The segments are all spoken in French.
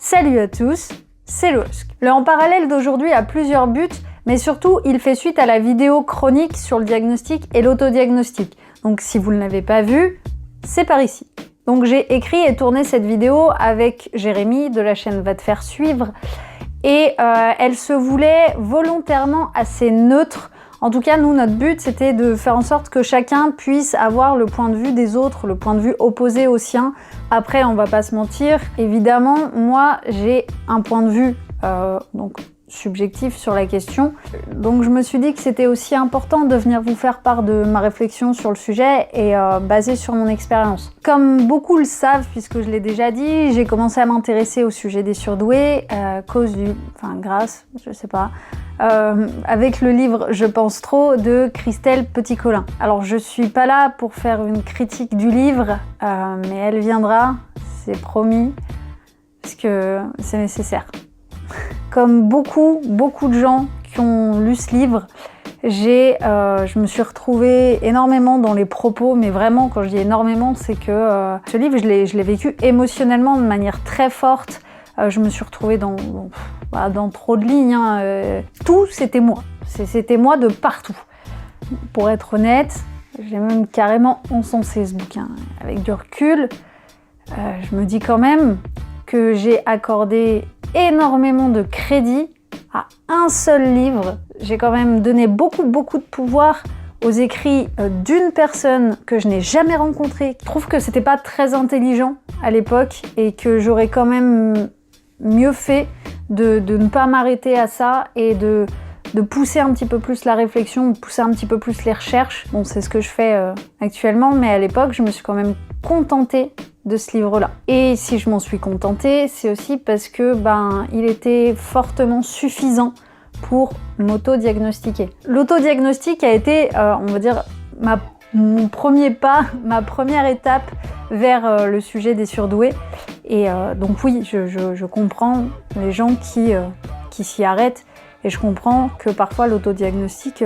Salut à tous, c'est Losk. Le En parallèle d'aujourd'hui a plusieurs buts, mais surtout il fait suite à la vidéo chronique sur le diagnostic et l'autodiagnostic. Donc si vous ne l'avez pas vu, c'est par ici. Donc j'ai écrit et tourné cette vidéo avec Jérémy de la chaîne Va te faire suivre et elle se voulait volontairement assez neutre. En tout cas, nous, notre but, c'était de faire en sorte que chacun puisse avoir le point de vue des autres, le point de vue opposé au sien. Après, on va pas se mentir, évidemment, moi, j'ai un point de vue donc subjectif sur la question. Donc, je me suis dit que c'était aussi important de venir vous faire part de ma réflexion sur le sujet et basée sur mon expérience. Comme beaucoup le savent, puisque je l'ai déjà dit, j'ai commencé à m'intéresser au sujet des surdoués grâce, je sais pas, avec le livre Je pense trop de Christelle Petit-Colin. Alors je suis pas là pour faire une critique du livre, mais elle viendra, c'est promis, parce que c'est nécessaire. Comme beaucoup de gens qui ont lu ce livre, je me suis retrouvée énormément dans les propos, mais vraiment quand je dis énormément, c'est que ce livre, je l'ai vécu émotionnellement de manière très forte. Je me suis retrouvée dans trop de lignes. Tout, c'était moi. C'était moi de partout. Pour être honnête, j'ai même carrément encensé ce bouquin. Avec du recul, je me dis quand même que j'ai accordé énormément de crédit à un seul livre. J'ai quand même donné beaucoup de pouvoir aux écrits d'une personne que je n'ai jamais rencontrée. Je trouve que c'était pas très intelligent à l'époque et que j'aurais quand même mieux fait de ne pas m'arrêter à ça et de pousser un petit peu plus la réflexion, de pousser un petit peu plus les recherches. Bon, c'est ce que je fais actuellement, mais à l'époque, je me suis quand même contentée de ce livre-là. Et si je m'en suis contentée, c'est aussi parce que il était fortement suffisant pour m'auto-diagnostiquer. L'autodiagnostic a été, on va dire, mon premier pas, ma première étape vers le sujet des surdoués. Et donc oui, je comprends les gens qui s'y arrêtent et je comprends que parfois l'autodiagnostic,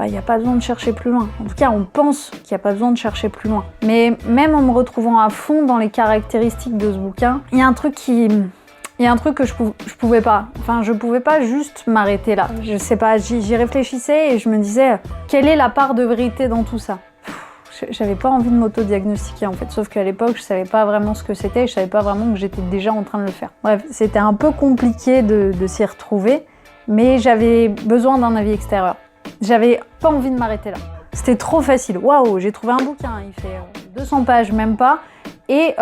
il n'y a pas besoin de chercher plus loin. En tout cas, on pense qu'il n'y a pas besoin de chercher plus loin. Mais même en me retrouvant à fond dans les caractéristiques de ce bouquin, il y a un truc que je pouvais pas. Enfin, je pouvais pas juste m'arrêter là. Je sais pas, j'y réfléchissais et je me disais, quelle est la part de vérité dans tout ça ? J'avais pas envie de m'auto-diagnostiquer en fait, sauf qu'à l'époque, je savais pas vraiment ce que c'était, je savais pas vraiment que j'étais déjà en train de le faire. Bref, c'était un peu compliqué de s'y retrouver, mais j'avais besoin d'un avis extérieur. J'avais pas envie de m'arrêter là. C'était trop facile. Waouh, j'ai trouvé un bouquin, il fait 200 pages, même pas, et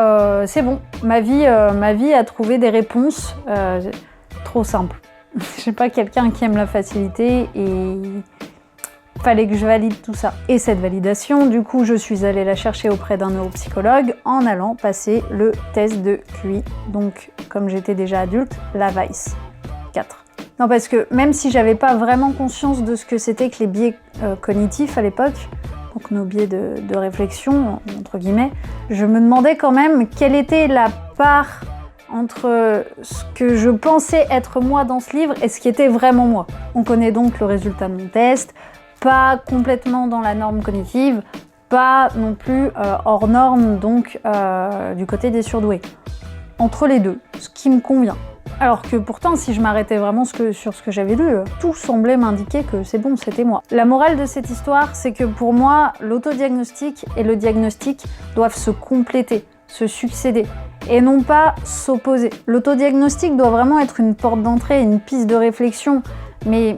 c'est bon, ma vie a trouvé des réponses trop simples. Je suis pas quelqu'un qui aime la facilité et fallait que je valide tout ça. Et cette validation, du coup, je suis allée la chercher auprès d'un neuropsychologue en allant passer le test de QI. Donc, comme j'étais déjà adulte, la VICE 4. Non, parce que même si j'avais pas vraiment conscience de ce que c'était que les biais cognitifs à l'époque, donc nos biais de réflexion, entre guillemets, je me demandais quand même quelle était la part entre ce que je pensais être moi dans ce livre et ce qui était vraiment moi. On connaît donc le résultat de mon test, pas complètement dans la norme cognitive, pas non plus hors norme, donc du côté des surdoués. Entre les deux, ce qui me convient. Alors que pourtant, si je m'arrêtais vraiment sur ce que j'avais lu, tout semblait m'indiquer que c'est bon, c'était moi. La morale de cette histoire, c'est que pour moi, l'autodiagnostic et le diagnostic doivent se compléter, se succéder, et non pas s'opposer. L'autodiagnostic doit vraiment être une porte d'entrée, une piste de réflexion, mais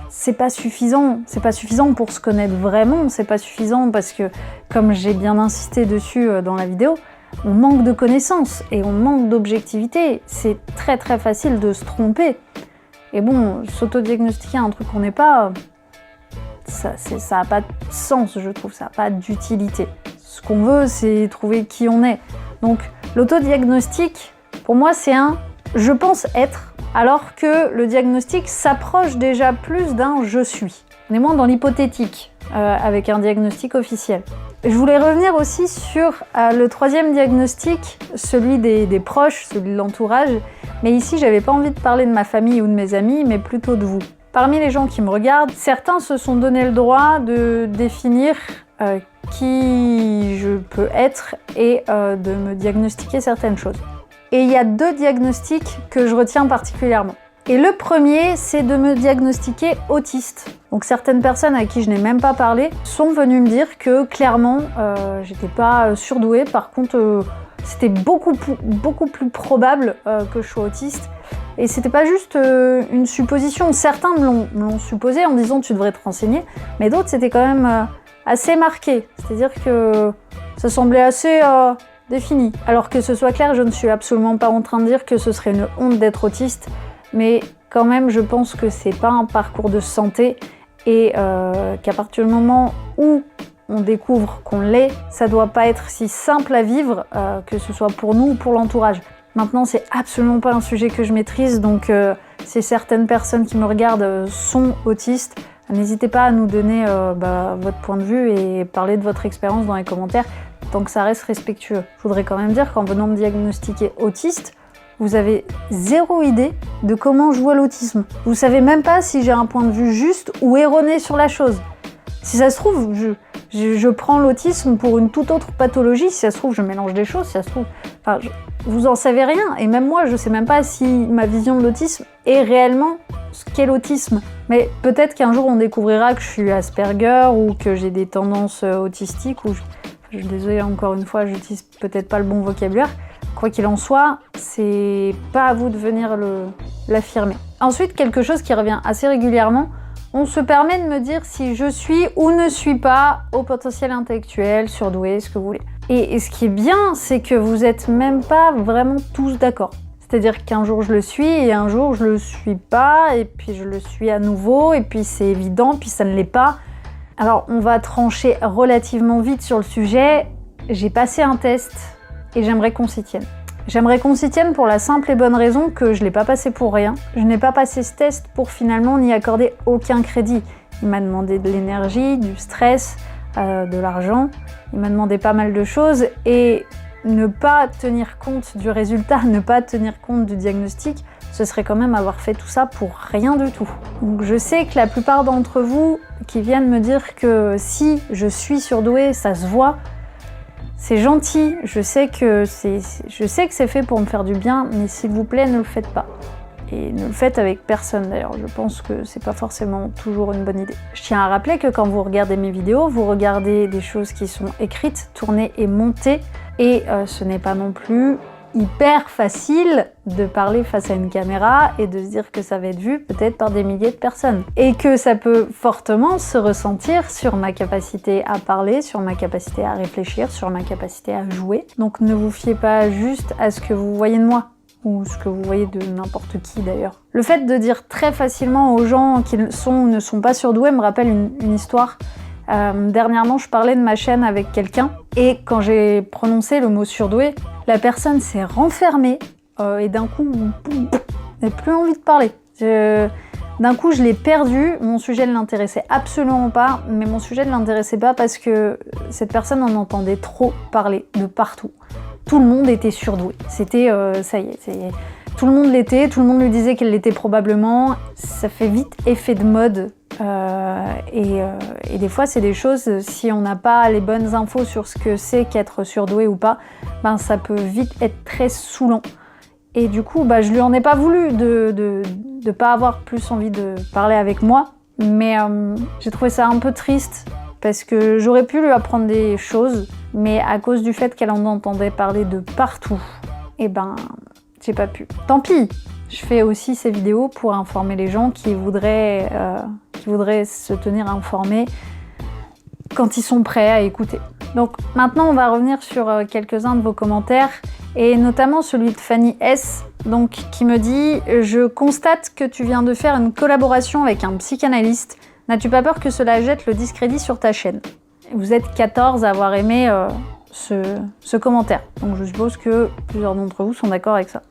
c'est pas suffisant. C'est pas suffisant pour se connaître vraiment, c'est pas suffisant parce que, comme j'ai bien insisté dessus dans la vidéo, on manque de connaissances et on manque d'objectivité. C'est très facile de se tromper. Et bon, s'autodiagnostiquer un truc qu'on n'est pas, ça n'a pas de sens, je trouve, ça n'a pas d'utilité. Ce qu'on veut, c'est trouver qui on est. Donc l'autodiagnostic, pour moi, c'est un « je pense être », alors que le diagnostic s'approche déjà plus d'un « je suis ». On est moins dans l'hypothétique avec un diagnostic officiel. Je voulais revenir aussi sur le troisième diagnostic, celui des proches, celui de l'entourage. Mais ici, j'avais pas envie de parler de ma famille ou de mes amis, mais plutôt de vous. Parmi les gens qui me regardent, certains se sont donné le droit de définir qui je peux être et de me diagnostiquer certaines choses. Et il y a 2 diagnostics que je retiens particulièrement. Et le premier, c'est de me diagnostiquer autiste. Donc certaines personnes à qui je n'ai même pas parlé sont venues me dire que clairement, j'étais pas surdouée. Par contre, c'était beaucoup plus probable que je sois autiste. Et c'était pas juste une supposition. Certains me l'ont supposé en disant tu devrais te renseigner, mais d'autres c'était quand même assez marqué. C'est-à-dire que ça semblait assez défini. Alors que ce soit clair, je ne suis absolument pas en train de dire que ce serait une honte d'être autiste, mais quand même je pense que c'est pas un parcours de santé et qu'à partir du moment où on découvre qu'on l'est, ça doit pas être si simple à vivre, que ce soit pour nous ou pour l'entourage. Maintenant, c'est absolument pas un sujet que je maîtrise, donc si certaines personnes qui me regardent sont autistes, n'hésitez pas à nous donner votre point de vue et parler de votre expérience dans les commentaires, tant que ça reste respectueux. Je voudrais quand même dire qu'en venant me diagnostiquer autiste, vous avez 0 idée de comment je vois l'autisme. Vous savez même pas si j'ai un point de vue juste ou erroné sur la chose. Si ça se trouve, je prends l'autisme pour une toute autre pathologie. Si ça se trouve, je mélange des choses. Si ça se trouve, vous en savez rien. Et même moi, je sais même pas si ma vision de l'autisme est réellement ce qu'est l'autisme. Mais peut-être qu'un jour, on découvrira que je suis Asperger ou que j'ai des tendances autistiques. Je suis désolée, encore une fois, j'utilise peut-être pas le bon vocabulaire. Quoi qu'il en soit, c'est pas à vous de venir l'affirmer. Ensuite, quelque chose qui revient assez régulièrement, on se permet de me dire si je suis ou ne suis pas au potentiel intellectuel, surdoué, ce que vous voulez. Et ce qui est bien, c'est que vous êtes même pas vraiment tous d'accord. C'est-à-dire qu'un jour je le suis et un jour je le suis pas, et puis je le suis à nouveau, et puis c'est évident, puis ça ne l'est pas. Alors on va trancher relativement vite sur le sujet. J'ai passé un test et j'aimerais qu'on s'y tienne. J'aimerais qu'on s'y tienne pour la simple et bonne raison que je l'ai pas passé pour rien. Je n'ai pas passé ce test pour finalement n'y accorder aucun crédit. Il m'a demandé de l'énergie, du stress, de l'argent. Il m'a demandé pas mal de choses et ne pas tenir compte du résultat, ne pas tenir compte du diagnostic, ce serait quand même avoir fait tout ça pour rien du tout. Donc je sais que la plupart d'entre vous qui viennent me dire que si je suis surdouée, ça se voit, c'est gentil, je sais que c'est fait pour me faire du bien, mais s'il vous plaît, ne le faites pas. Et ne le faites avec personne d'ailleurs, je pense que c'est pas forcément toujours une bonne idée. Je tiens à rappeler que quand vous regardez mes vidéos, vous regardez des choses qui sont écrites, tournées et montées, et ce n'est pas non plus hyper facile de parler face à une caméra et de se dire que ça va être vu peut-être par des milliers de personnes. Et que ça peut fortement se ressentir sur ma capacité à parler, sur ma capacité à réfléchir, sur ma capacité à jouer. Donc ne vous fiez pas juste à ce que vous voyez de moi, ou ce que vous voyez de n'importe qui d'ailleurs. Le fait de dire très facilement aux gens qu'ils sont ou ne sont pas surdoués me rappelle une histoire. Dernièrement, je parlais de ma chaîne avec quelqu'un et quand j'ai prononcé le mot surdoué, la personne s'est renfermée et d'un coup, j'ai plus envie de parler. D'un coup, je l'ai perdu. Mon sujet ne l'intéressait absolument pas, mais mon sujet ne l'intéressait pas parce que cette personne en entendait trop parler de partout. Tout le monde était surdoué. C'était, ça y est, tout le monde l'était, tout le monde lui disait qu'elle l'était probablement. Ça fait vite effet de mode. Et des fois, c'est des choses, si on n'a pas les bonnes infos sur ce que c'est qu'être surdoué ou pas, ben ça peut vite être très saoulant. Et du coup, je lui en ai pas voulu de pas avoir plus envie de parler avec moi, mais j'ai trouvé ça un peu triste parce que j'aurais pu lui apprendre des choses, mais à cause du fait qu'elle en entendait parler de partout, j'ai pas pu. Tant pis, je fais aussi ces vidéos pour informer les gens qui voudraient se tenir informés quand ils sont prêts à écouter. Donc maintenant, on va revenir sur quelques-uns de vos commentaires, et notamment celui de Fanny S, donc, qui me dit « Je constate que tu viens de faire une collaboration avec un psychanalyste. N'as-tu pas peur que cela jette le discrédit sur ta chaîne ?» Vous êtes 14 à avoir aimé ce commentaire, donc je suppose que plusieurs d'entre vous sont d'accord avec ça.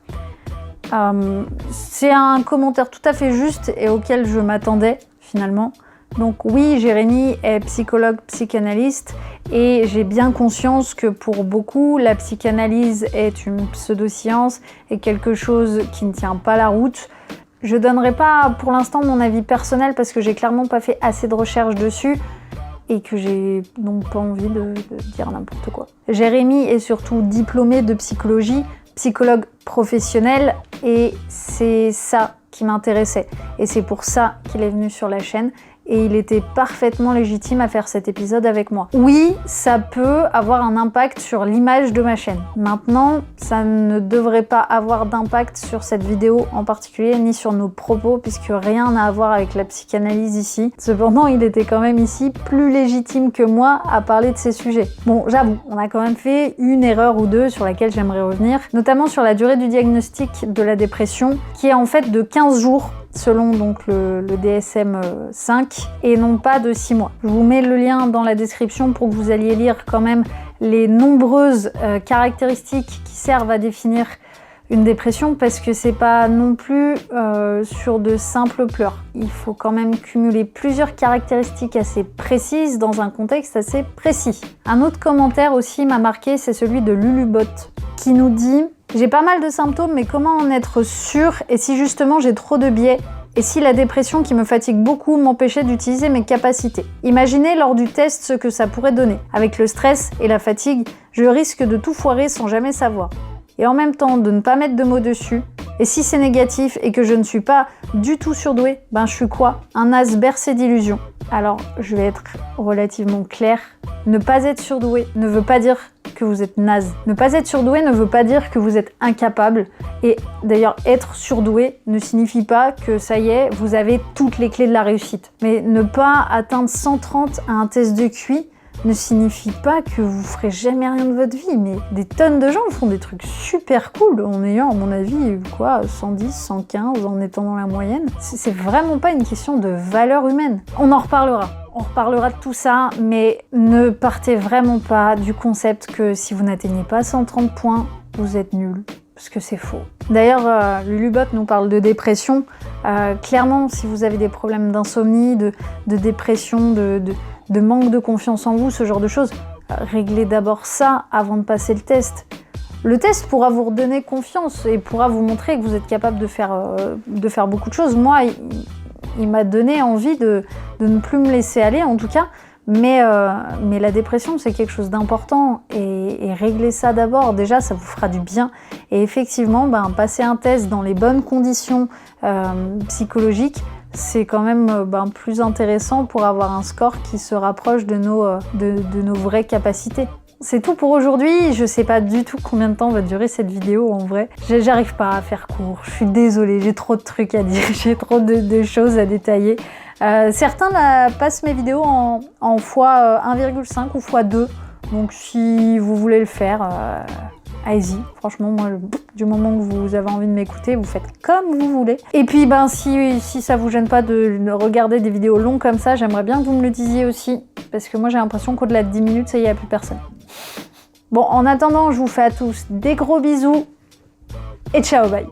C'est un commentaire tout à fait juste et auquel je m'attendais finalement. Donc oui, Jérémy est psychologue psychanalyste et j'ai bien conscience que pour beaucoup, la psychanalyse est une pseudo-science et quelque chose qui ne tient pas la route. Je donnerai pas pour l'instant mon avis personnel parce que j'ai clairement pas fait assez de recherches dessus et que j'ai donc pas envie de dire n'importe quoi. Jérémy est surtout diplômé de psychologie, psychologue professionnel et c'est ça qui m'intéressait. Et c'est pour ça qu'il est venu sur la chaîne. Et il était parfaitement légitime à faire cet épisode avec moi. Oui, ça peut avoir un impact sur l'image de ma chaîne. Maintenant, ça ne devrait pas avoir d'impact sur cette vidéo en particulier, ni sur nos propos, puisque rien n'a à voir avec la psychanalyse ici. Cependant, il était quand même ici plus légitime que moi à parler de ces sujets. Bon, j'avoue, on a quand même fait une erreur ou deux sur laquelle j'aimerais revenir, notamment sur la durée du diagnostic de la dépression, qui est en fait de 15 jours, selon donc le DSM-5 et non pas de 6 mois. Je vous mets le lien dans la description pour que vous alliez lire quand même les nombreuses caractéristiques qui servent à définir une dépression parce que c'est pas non plus sur de simples pleurs. Il faut quand même cumuler plusieurs caractéristiques assez précises dans un contexte assez précis. Un autre commentaire aussi m'a marqué, c'est celui de Lulubot qui nous dit « J'ai pas mal de symptômes, mais comment en être sûr et si justement j'ai trop de biais et si la dépression qui me fatigue beaucoup m'empêchait d'utiliser mes capacités. Imaginez lors du test ce que ça pourrait donner. Avec le stress et la fatigue, je risque de tout foirer sans jamais savoir. Et en même temps de ne pas mettre de mots dessus. Et si c'est négatif et que je ne suis pas du tout surdouée, ben je suis quoi? Un as bercé d'illusions. Alors, je vais être relativement claire. Ne pas être surdoué ne veut pas dire que vous êtes naze. Ne pas être surdoué ne veut pas dire que vous êtes incapable. Et d'ailleurs, être surdoué ne signifie pas que ça y est, vous avez toutes les clés de la réussite. Mais ne pas atteindre 130 à un test de QI ne signifie pas que vous ferez jamais rien de votre vie, mais des tonnes de gens font des trucs super cool en ayant, à mon avis, 110, 115, en étant dans la moyenne. C'est vraiment pas une question de valeur humaine. On en reparlera. On reparlera de tout ça, mais ne partez vraiment pas du concept que si vous n'atteignez pas 130 points, vous êtes nul. Parce que c'est faux. D'ailleurs, Lulubot nous parle de dépression. Clairement, si vous avez des problèmes d'insomnie, de dépression, de manque de confiance en vous, ce genre de choses, réglez d'abord ça avant de passer le test. Le test pourra vous redonner confiance et pourra vous montrer que vous êtes capable de faire beaucoup de choses. Moi, il m'a donné envie de ne plus me laisser aller, en tout cas. Mais la dépression, c'est quelque chose d'important et régler ça d'abord, déjà, ça vous fera du bien. Et effectivement, passer un test dans les bonnes conditions psychologiques, c'est quand même plus intéressant pour avoir un score qui se rapproche de nos vraies capacités. C'est tout pour aujourd'hui. Je sais pas du tout combien de temps va durer cette vidéo en vrai. J'arrive pas à faire court. Je suis désolée, j'ai trop de trucs à dire, j'ai trop de choses à détailler. Certains passent mes vidéos en x1,5 ou x2. Donc si vous voulez le faire, allez-y. Franchement, moi, du moment que vous avez envie de m'écouter, vous faites comme vous voulez. Et puis, si ça vous gêne pas de regarder des vidéos longues comme ça, j'aimerais bien que vous me le disiez aussi. Parce que moi, j'ai l'impression qu'au-delà de 10 minutes, ça y est, il n'y a plus personne. Bon, en attendant, je vous fais à tous des gros bisous. Et ciao, bye.